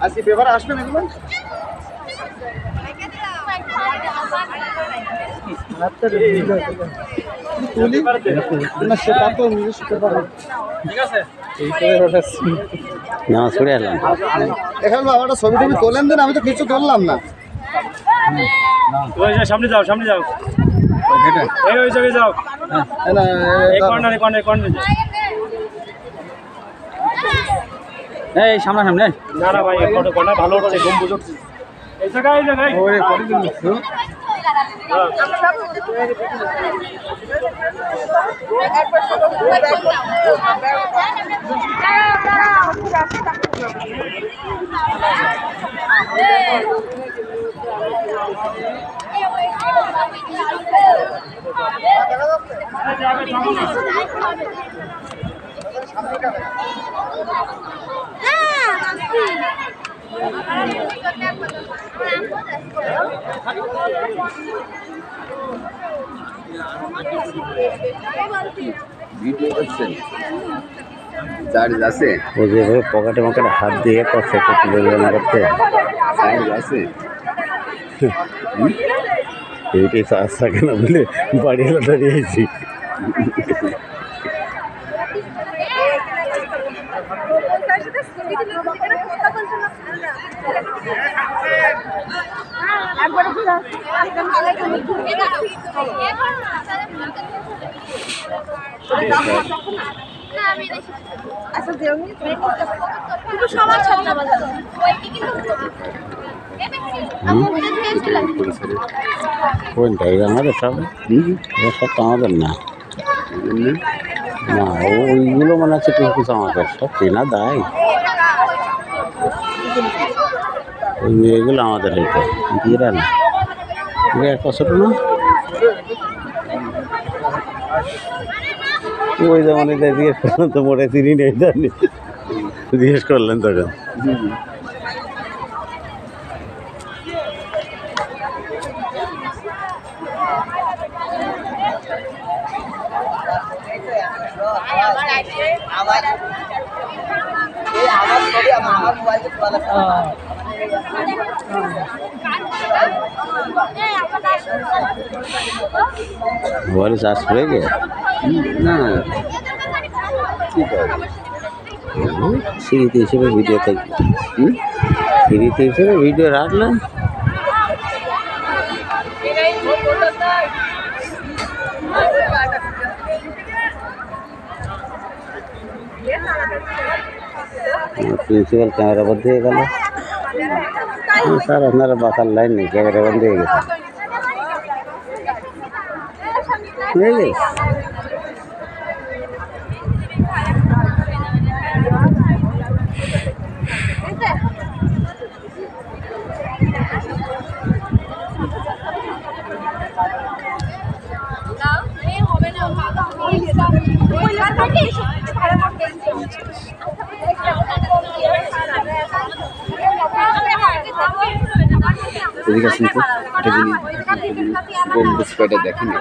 আজকে পেপার আসবে না এগুলো সেটা তো নিজস্ব পেপার ঠিক আছে এখানে বাবাটা ছবি টবি তোলেন দেন আমি তো কিছু তুললাম না সামনে যাও সামনে যাও ওই জায়গায় যাও এই সামনে সামনে না না ভাই কোনটা ভালো হচ্ছে গম্বুজ এই জায়গায় ওই ভিডিও করছেন চার্জ আছে ও যেভাবে পকেটে মকেটে হাত দিয়ে করছে তুলে করতে চার্জ আছে এইটাই চার্জ থাকে না বলে বাড়ি এলো দাঁড়িয়েছি কোনটাই আমাদের সব সব তো আমাদের না না ওইগুলো মনে হচ্ছে কিছু কিছু আমাদের সব চেনা দেয় ওই মেয়েগুলো আমাদের এটা এরা না এরা কষ্ট না ওই যেমন এটা জিজ্ঞেস করলাম তো মোটে চিনি নেই জানি জিজ্ঞেস করলেন তখন मोबाइल चार्ज पड़ेगा না सीरीते हिसेबे भिडियो सीरीते हिसेबे भिडियो राखलें प्रिंसिपल कैमरा बंद हो गया सर अपना बाकार लाइन नहीं कैमरा बंद हो गया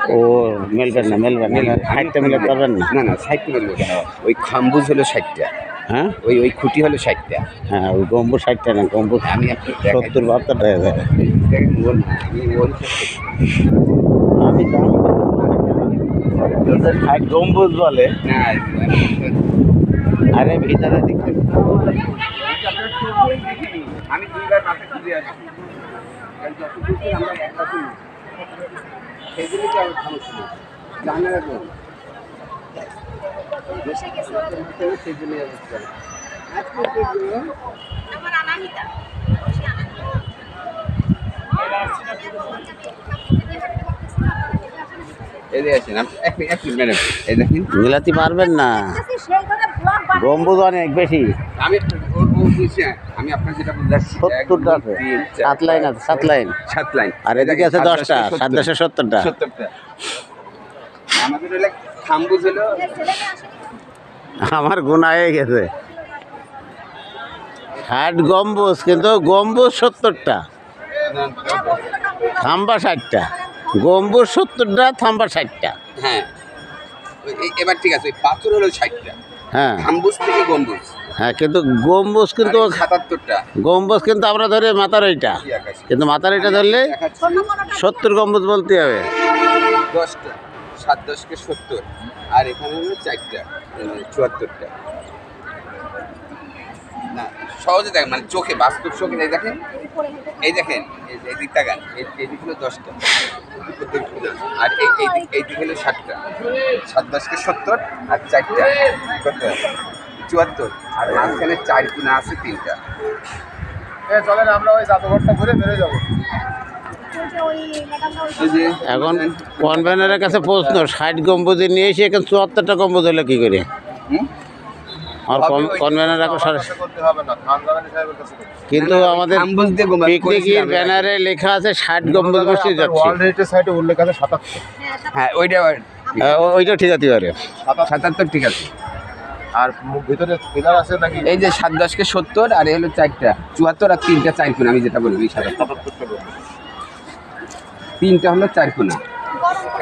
ও মেলবেন না 60টা মিলে পারবেন না না 60 মিলবে ওই খাম্বুজ হলো 60টা হ্যাঁ ওই খুঁটি হলো 60টা। হ্যাঁ ওই গম্বুজ 60টা না, গম্বুজ আমি আপনি দেখাই 70-72 টাকা যায়। দেখেন, আমি ওল আমি দাম তোদের 60 গম্বুজ বলে। না আরে ভিতরে দেখতে আমি 2বার মাথা খুঁজে আসছি, কারণ যতটুকু আমরা একরকম সেগুলো কি আমার সমস্যা নেই, জানা রাখবেন সেগুলো অবস্থা। এই আছেন এক মিনিট ম্যাডাম, এই দেখেন মিলাতে পারবেন না, গম্বুজ অনেক বেশি। আমি আমি আপনার যেটা বুঝাচ্ছি 70 টাকা 7 লাইন আছে, 7 লাইন, 7 লাইন, আর এদিকে আছে 10টা, 770টা। 70টা আমাদের হলে খাম্বুজ হলো আমার গুণা হয়ে গেছে 60 গম্বুজ, কিন্তু গম্বুজ 70টা, থাম্বা 60টা, গম্বুজ 70টা, থাম্বা 60টা। হ্যাঁ এবার ঠিক আছে, ওই পাথর হলো 60টা, হ্যাঁ খাম্বুজ থেকে গম্বুজ হ্যাঁ, কিন্তু গম্বুজ কিন্তু 77টা। গম্বুজ কিন্তু আমরা ধরে মাথার ওইটা, কিন্তু মাথার ওইটা ধরলে 70 গম্বুজ বলতে হবে। 10টা 7 10 কে 70, আর এখানে হলো 4টা 74টা। না সহজে দেখ, মানে চোখে বাস্তব চোখে এই দেখেন, এই দেখেন এই দিকটা গান, এই দিক হলো 10টা, আর এই দিক হলো 7টা, 7 10 কে 70, আর 4টা 74, আর মাঝখানে 4 গুণা আছে 3টা। চলেন আমরা ওই জাদুঘরটা ঘুরে বেরোয় যাবো। এই যে এখন কনভেনারের কাছে প্রশ্ন, 60 গম্বুজে নিয়ে এসে এখন 74টা গম্বুজ হলো কী করে? হুম? আর কনভেনার এখন করতে হবে না, খানজামানি সাহেবের কাছে করতে হবে। কিন্তু আমাদের খাম্বুজ দিয়ে গোমা পিকনিকের ব্যানারে লেখা আছে 60 গম্বুজ বসে যাচ্ছে। ওয়ার্ল্ড হেরিটেজ সাইটে উল্লেখ আছে 77। হ্যাঁ ওইটা ওইটা ঠিক আছে পারে। 77 ঠিক আছে। আর ভিতরে পিলার আছে নাকি? এই যে 7 10 কে 70, আর এই হলো 4টা 74, আর 3টা 4 কোণা, আমি যেটা বলবি 77, 3টা হলো 4 কোণা,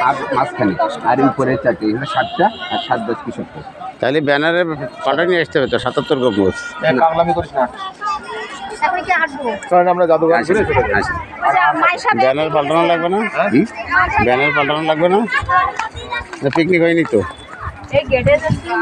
আর মাঝখানে আর উপরে 4টে হলো 7টা, আর 7 10 কে 70। তাহলে ব্যানারে পাল্টা নিয়ে আসতে হবে তো 77 গম্বুজ। পাগলামি করিস না, চলেন আমরা জাদুঘর ঘুরে চলে যাই। ব্যানার পাল্টানো লাগবে না? ব্যানার পাল্টানো লাগবে না? পিকনিক হয়নি তো? এই গেটে না